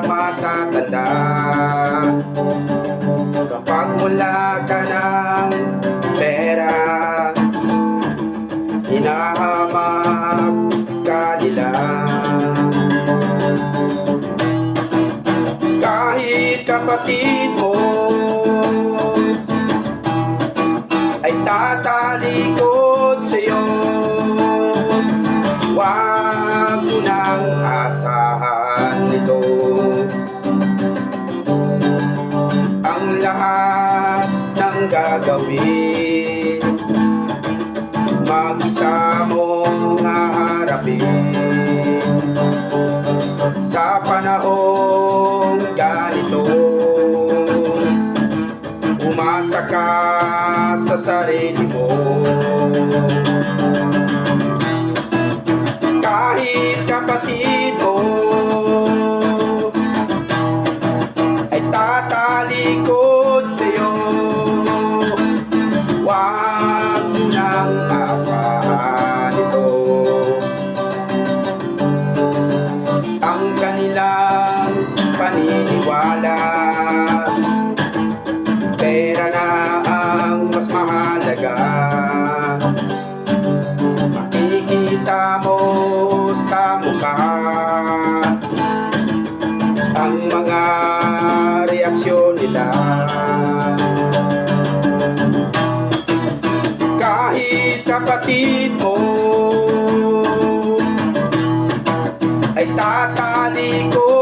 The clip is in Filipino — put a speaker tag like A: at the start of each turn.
A: matatanda. Kapag wala ka ng pera, hinahamak ka nila. Kahit kapatid mo ay tatalikod sa'yo, huwag mo nang asahan nito. Ang lahat ng gagawin, mag-isa mong haharapin. Sa panahong ganito, umasa ka sa sarili mo. Kahit kapatid mo ay tatalikod sa'yo, huwag mo nang asahan ito. Ang kanilang paniniwala, pera na ang mas mahalaga. Makikita mo sa mukha ang mga reaksyon nila. Kahit kapatid mo ay tatalikod